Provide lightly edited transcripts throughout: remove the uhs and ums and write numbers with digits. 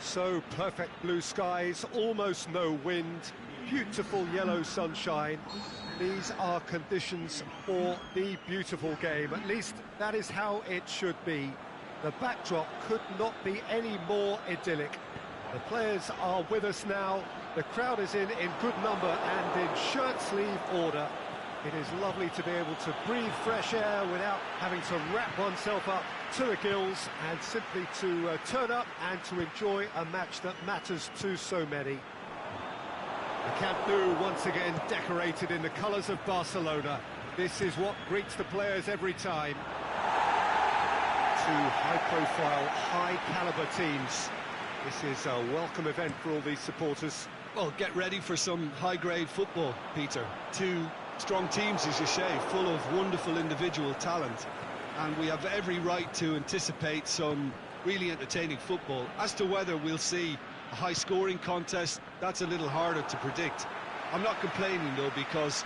So perfect blue skies, almost no wind, beautiful yellow sunshine. These are conditions for the beautiful game. At least that is how it should be. The backdrop could not be any more idyllic. The players are with us now. The crowd is in good number and in shirt-sleeve order. It is lovely to be able to breathe fresh air without having to wrap oneself up to the gills and simply to turn up and to enjoy a match that matters to so many. The Camp Nou once again decorated in the colours of Barcelona. This is what greets the players every time. Two high-profile, high-caliber teams. This is a welcome event for all these supporters. Well, get ready for some high-grade football, Peter. Two strong teams, as you say, full of wonderful individual talent. And we have every right to anticipate some really entertaining football. As to whether we'll see a high-scoring contest, that's a little harder to predict. I'm not complaining, though, because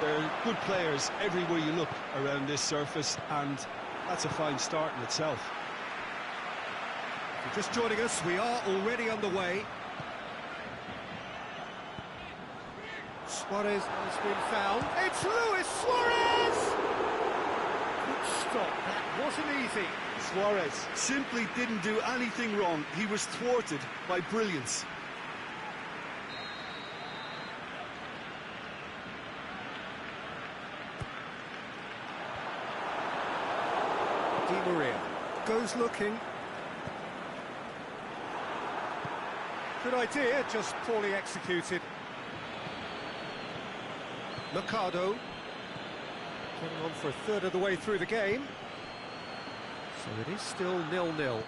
there are good players everywhere you look around this surface, and that's a fine start in itself. If you're just joining us, we are already underway. Suarez has been found. It's Luis Suarez! Good stop, that wasn't easy. Suarez simply didn't do anything wrong. He was thwarted by brilliance. Di Maria goes looking. Good idea, just poorly executed. Mercado getting on for a third of the way through the game. So it is still 0-0.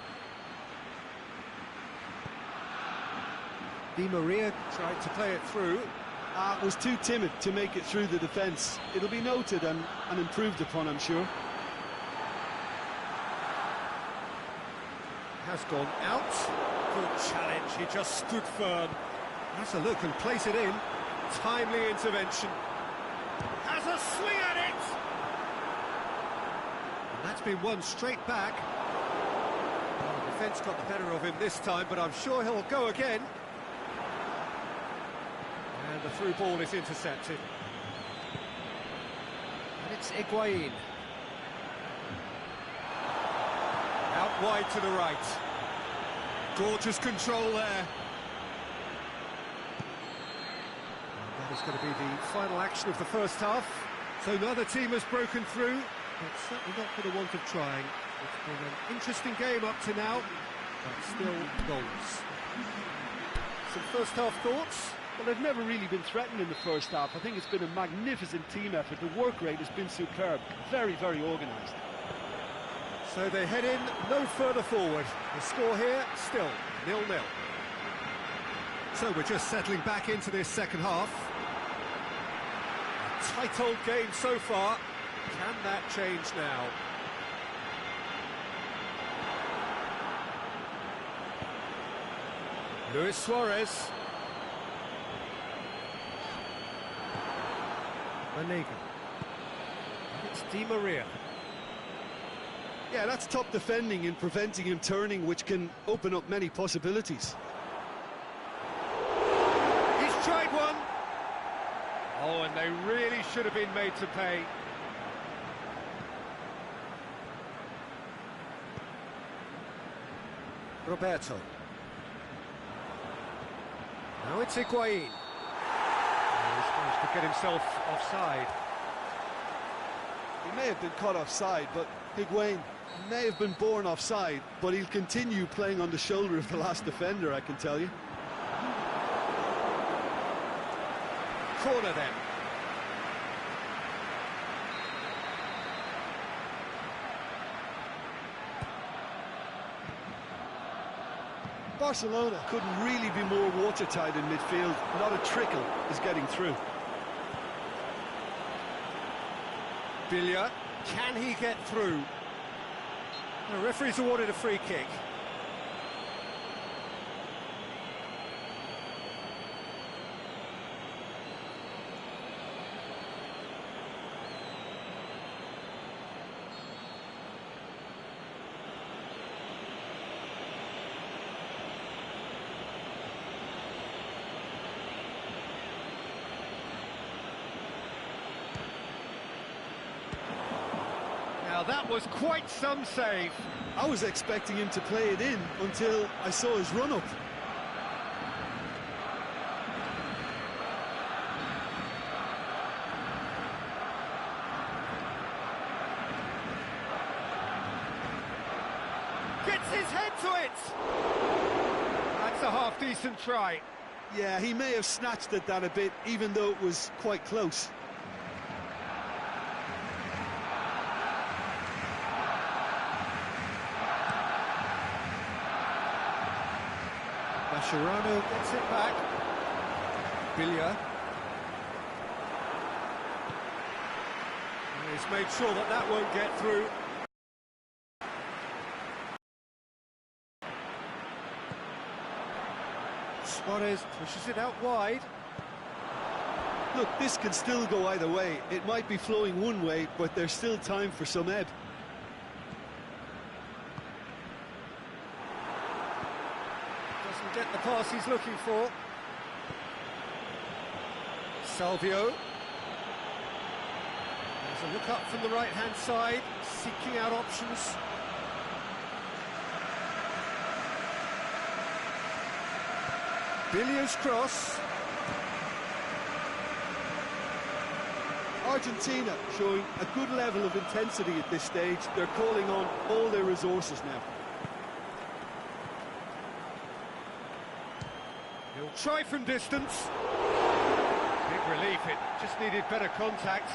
Di Maria tried to play it through. Was too timid to make it through the defence. It'll be noted and improved upon, I'm sure. Has gone out. Good challenge, he just stood firm. Has a look and plays it in. Timely intervention. Has a swing at it! And that's been won straight back. Well, the defence got the better of him this time, but I'm sure he'll go again. And the through ball is intercepted. And it's Higuain. Out wide to the right. Gorgeous control there. And that is going to be the final action of the first half. So neither team has broken through, but certainly not for the want of trying. It's been an interesting game up to now, but still goals. Some first half thoughts? Well, they've never really been threatened in the first half. I think it's been a magnificent team effort. The work rate has been superb. Very, very organised. So they head in no further forward. The score here, still 0-0. So we're just settling back into this second half. A tight old game so far. Can that change now? Luis Suarez. Manega. And it's Di Maria. Yeah, that's top defending and preventing him turning, which can open up many possibilities. He's tried one. Oh, and they really should have been made to pay. Roberto. Now it's Higuain. He's managed to get himself offside. He may have been caught offside, but Higuain may have been born offside, but he'll continue playing on the shoulder of the last defender, I can tell you. Corner then. Barcelona couldn't really be more watertight in midfield. Not a trickle is getting through. Илья, can he get through? The referee's awarded a free kick. that was quite some save. I was expecting him to play it in until I saw his run-up. Gets his head to it! That's a half-decent try. Yeah, he may have snatched at that a bit, even though it was quite close. Mascherano gets it back. Илья. He's made sure that that won't get through. Suarez pushes it out wide. Look, this can still go either way. It might be flowing one way, but there's still time for some ebb. Doesn't get the pass he's looking for. Salvio. There's a look up from the right-hand side, seeking out options. Billy's cross. Argentina showing a good level of intensity at this stage. They're calling on all their resources now. He'll try from distance. Big relief, it just needed better contact.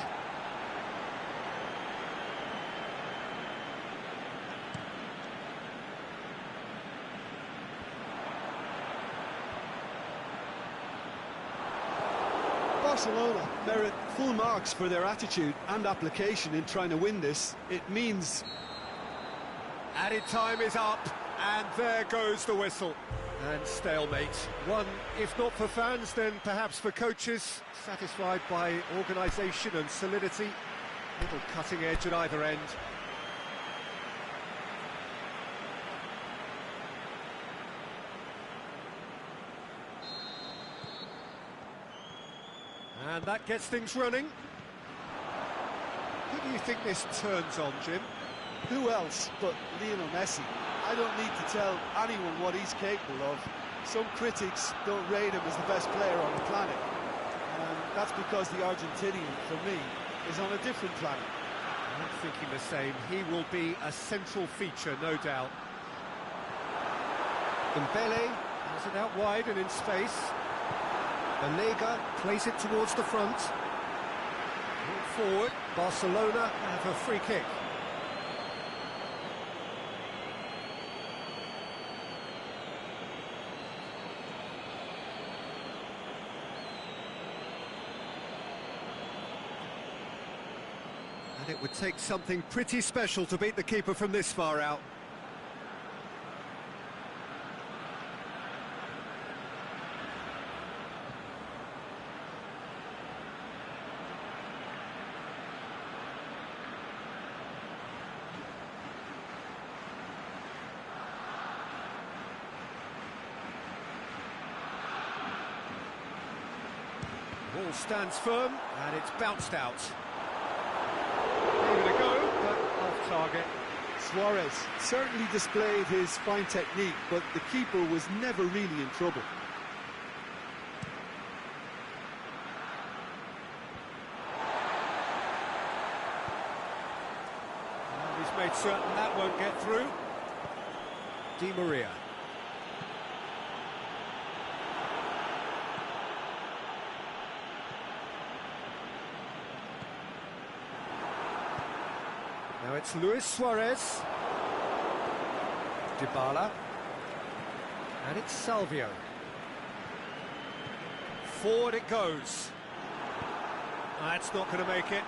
Barcelona merit full marks for their attitude and application in trying to win this. It means... Added time is up, and there goes the whistle. And stalemate. One, if not for fans, then perhaps for coaches, satisfied by organisation and solidity. Little cutting edge at either end. And that gets things running. Who do you think this turns on, Jim? Who else but Lionel Messi? I don't need to tell anyone what he's capable of. Some critics don't rate him as the best player on the planet. And that's because the Argentinian, for me, is on a different planet. I'm thinking the same. He will be a central feature, no doubt. Dembele has it out wide and in space. Banega plays it towards the front. Forward, Barcelona have a free kick. And it would take something pretty special to beat the keeper from this far out. Ball stands firm, and it's bounced out. Gave it a go, but off target. Suarez certainly displayed his fine technique, but the keeper was never really in trouble. And he's made certain that won't get through. Di Maria. Now it's Luis Suarez. Dybala. And it's Salvio. Forward it goes. That's not going to make it.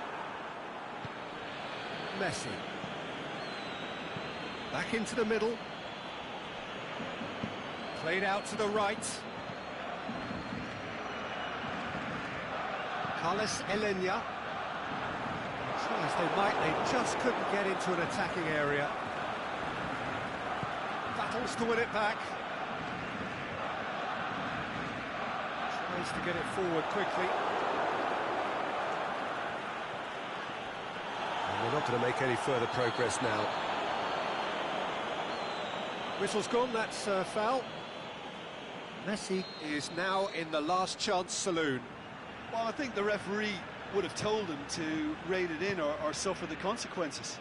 Messi. Back into the middle. Played out to the right. Carlos Elenia. As they just couldn't get into an attacking area. Battles to win it back. Tries to get it forward quickly. They're not going to make any further progress now. Whistle's gone, that's foul. Messi is now in the last chance saloon. Well, I think the referee would have told him to rate it in or suffer the consequences.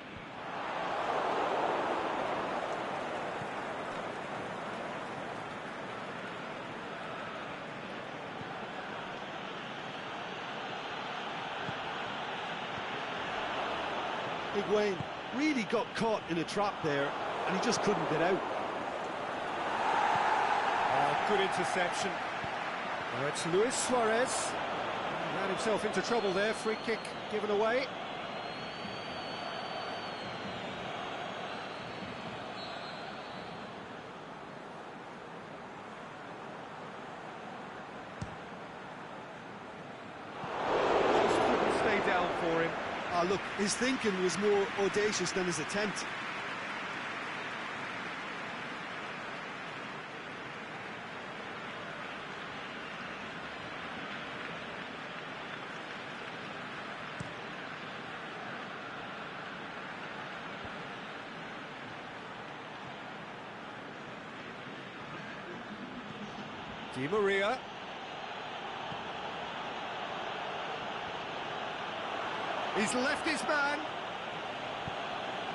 Higuain really got caught in a trap there, and he just couldn't get out. Oh, good interception. Now it's Luis Suarez. He ran himself into trouble there. Free kick given away. Just couldn't stay down for him. Ah, look, his thinking was more audacious than his attempt. Di Maria. He's left his man.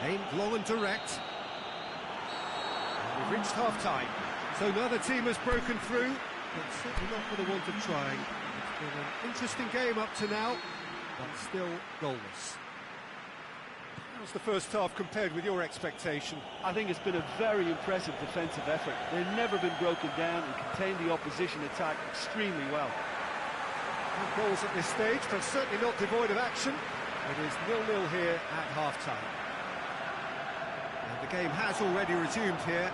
Aimed long and direct. And we've reached half-time. So now the team has broken through, but certainly not for the want of trying. It's been an interesting game up to now, but still goalless. How's the first half compared with your expectation? I think it's been a very impressive defensive effort. They've never been broken down and contained the opposition attack extremely well. No goals at this stage, but certainly not devoid of action. It is 0-0 here at half-time. And the game has already resumed here.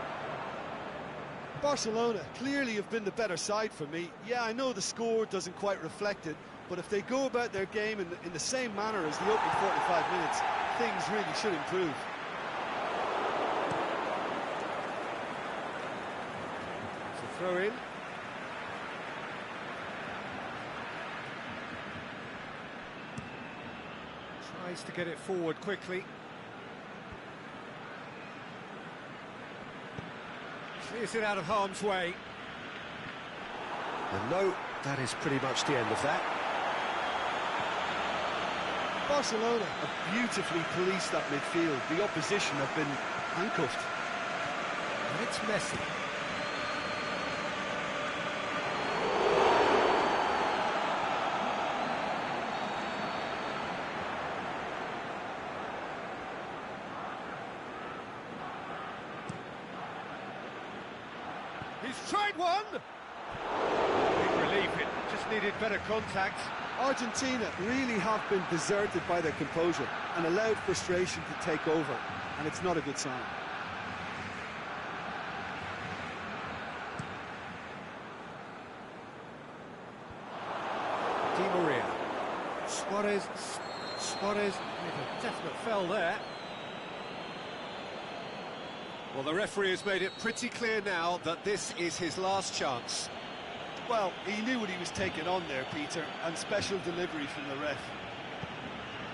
Barcelona clearly have been the better side for me. Yeah, I know the score doesn't quite reflect it, but if they go about their game in the same manner as the opening 45 minutes, things really should improve. It's a throw-in. Tries to get it forward quickly. Clears it out of harm's way. And no, that is pretty much the end of that. Barcelona have beautifully policed that midfield. The opposition have been handcuffed. And it's Messi. He's tried one! Big relief, it just needed better contact. Argentina really have been deserted by their composure and allowed frustration to take over, and it's not a good sign. Di Maria. Suarez with a definite fell there. Well, the referee has made it pretty clear now that this is his last chance. Well, he knew what he was taking on there, Peter, and special delivery from the ref.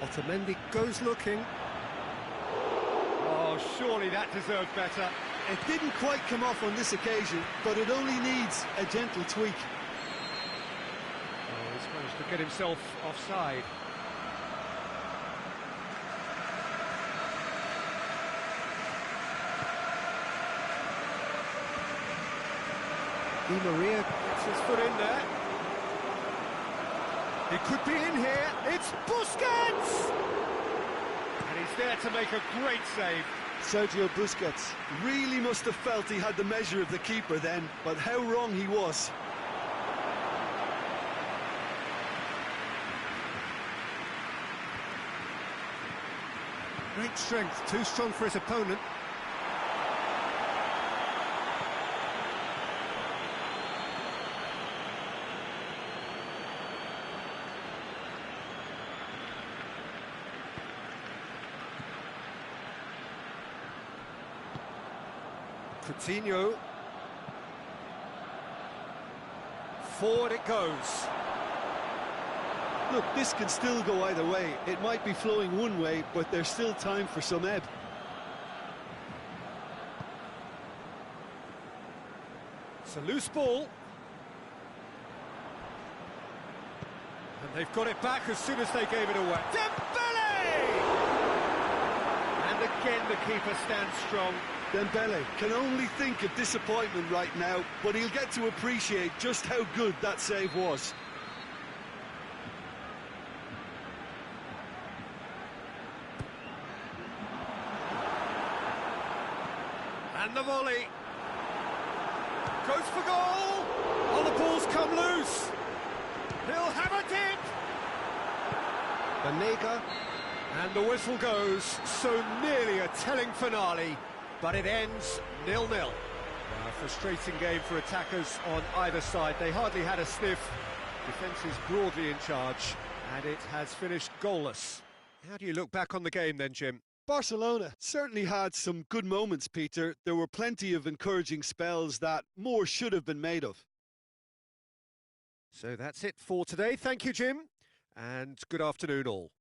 Otamendi goes looking. Oh, surely that deserved better. It didn't quite come off on this occasion, but it only needs a gentle tweak. Oh, he's managed to get himself offside. Di Maria gets his foot in there. He could be in here. It's Busquets! And he's there to make a great save. Sergio Busquets really must have felt he had the measure of the keeper then, but how wrong he was. Great strength, too strong for his opponent. Coutinho. Forward it goes. Look, this can still go either way. It might be flowing one way, but there's still time for some ebb. It's a loose ball. And they've got it back as soon as they gave it away. Dembele! And again the keeper stands strong. Dembele can only think of disappointment right now, but he'll get to appreciate just how good that save was. And the volley. Goes for goal! Oh, the ball's come loose! He'll have it in! Banega, and the whistle goes. So nearly a telling finale, but it ends 0-0. A frustrating game for attackers on either side. They hardly had a sniff. Defence is broadly in charge, and it has finished goalless. How do you look back on the game then, Jim? Barcelona certainly had some good moments, Peter. There were plenty of encouraging spells that more should have been made of. So that's it for today. Thank you, Jim, and good afternoon all.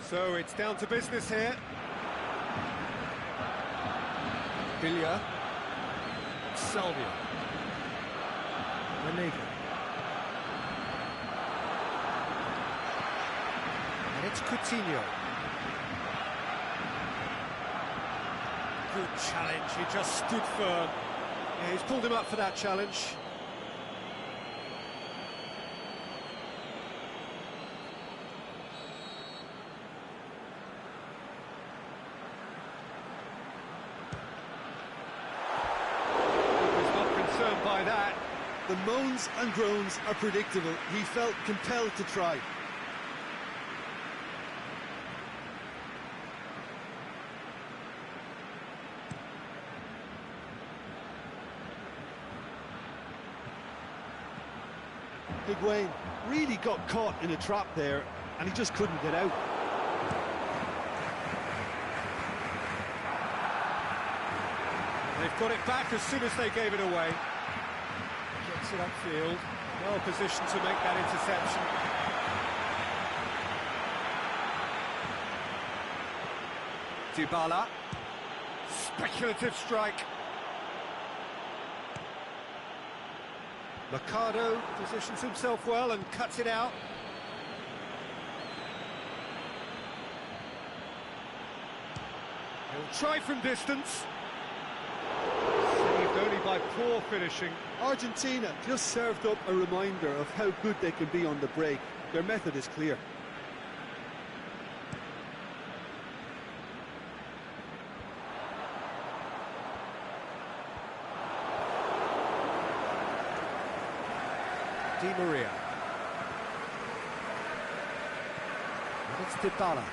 So it's down to business here. Илья. Salvia. Banega. And it's Coutinho. Good challenge, he just stood firm. Yeah, he's pulled him up for that challenge. By that. The moans and groans are predictable. He felt compelled to try. Higuain really got caught in a trap there, and he just couldn't get out. They've got it back as soon as they gave it away. Gets it upfield, well positioned to make that interception. Dybala, speculative strike. Mercado positions himself well and cuts it out. He'll try from distance. Saved only by poor finishing. Argentina just served up a reminder of how good they can be on the break. Their method is clear. Di Maria. And it's Dybala.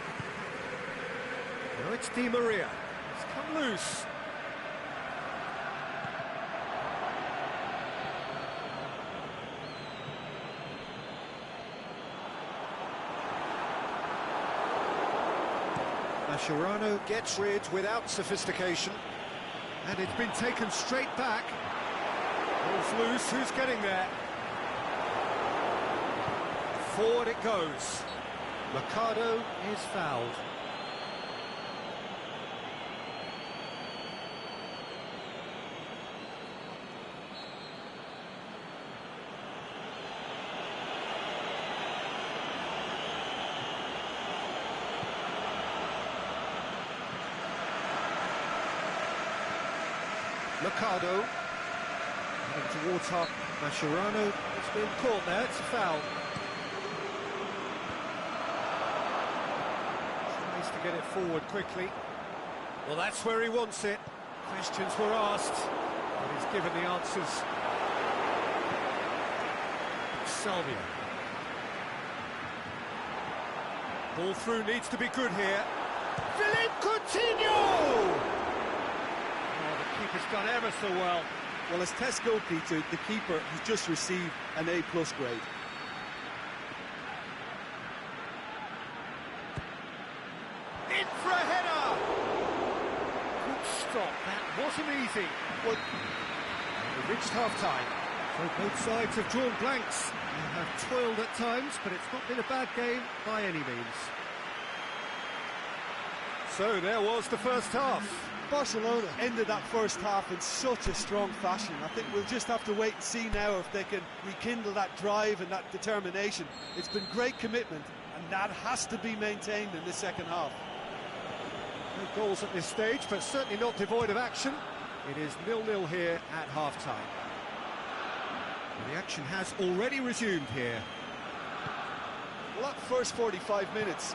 No, it's Di Maria. It's come loose. Mascherano gets rid without sophistication, and it's been taken straight back. Ball's loose, who's getting there? Forward it goes. Mercado is fouled. Mercado. Heading towards half. Mascherano has been caught there, it's a foul. Tries to get it forward quickly. Well, that's where he wants it. Questions were asked, but he's given the answers. Salvia. Ball through needs to be good here. Philippe Coutinho! Oh, the keeper's done ever so well. Well, as test goalkeeper, the keeper has just received an A+ grade. In for a header! Good stop, that wasn't easy. Well, we've reached half-time. So both sides have drawn blanks. They have toiled at times, but it's not been a bad game by any means. So there was the first half. Barcelona ended that first half in such a strong fashion. I think we'll just have to wait and see now if they can rekindle that drive and that determination. It's been great commitment, and that has to be maintained in the second half. No goals at this stage, but certainly not devoid of action. It is 0-0 here at half-time. The action has already resumed here. Well, that first 45 minutes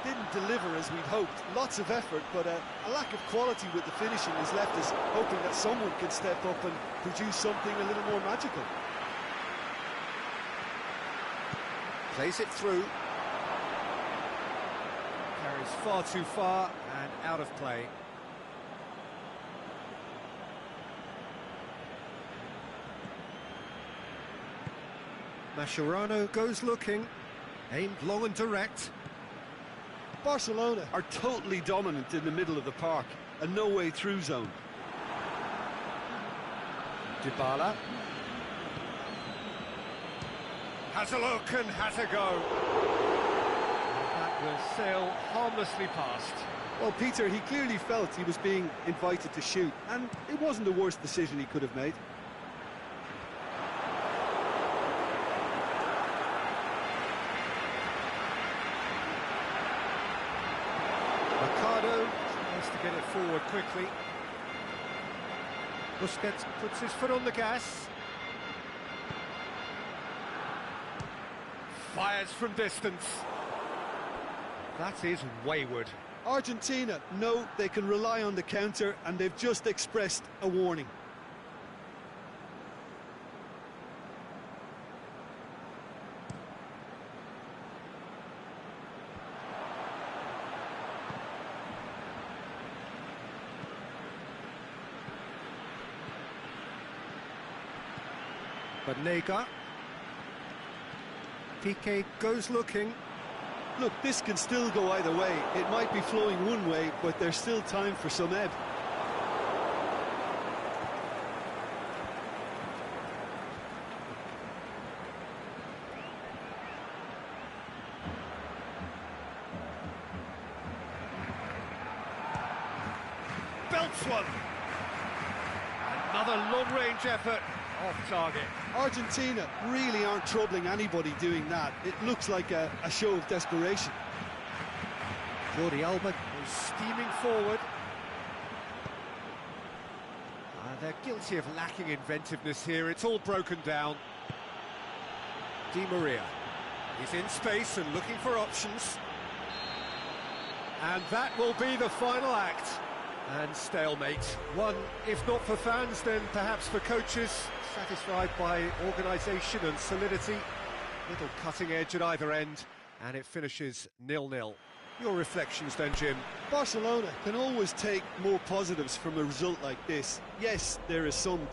didn't deliver as we'd hoped. Lots of effort, but a lack of quality with the finishing has left us hoping that someone can step up and produce something a little more magical. Plays it through. Carries far too far and out of play. Mascherano goes looking, aimed long and direct. Barcelona are totally dominant in the middle of the park, a no-way through zone. Dybala. Has a look and has a go. That will sail harmlessly past. Well, Peter, he clearly felt he was being invited to shoot, and it wasn't the worst decision he could have made. Tries to get it forward quickly. Busquets puts his foot on the gas. Fires from distance. That is wayward. Argentina know they can rely on the counter, and they've just expressed a warning. But Nega. Piqué goes looking. Look, this can still go either way. It might be flowing one way, but there's still time for some ebb. Belts one. Another long-range effort. Off target. Argentina really aren't troubling anybody doing that. It looks like a show of desperation. Jordi Alba is steaming forward. They're guilty of lacking inventiveness here. It's all broken down. Di Maria. He's in space and looking for options. And that will be the final act. And stalemate. One, if not for fans, then perhaps for coaches, satisfied by organisation and solidity. Little cutting edge at either end, and it finishes 0-0. Your reflections then, Jim? Barcelona can always take more positives from a result like this. Yes, there is some